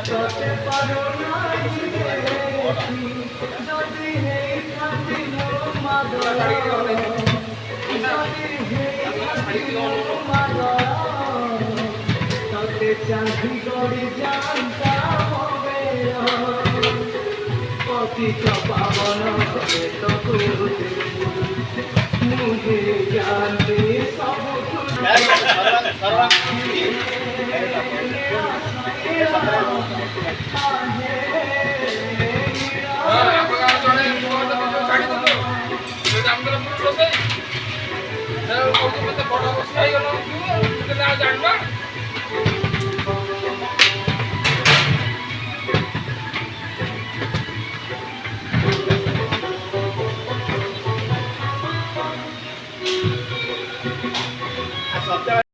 তোতে পারো না যদি হেই খাতি মাদর যদি হেই খাতি মাদর তোতে চাঁদি গড়ি জানতা হবে পতিত পাবন করে তো গুরুতে মুঝে জানতে সব ଜାଣିବା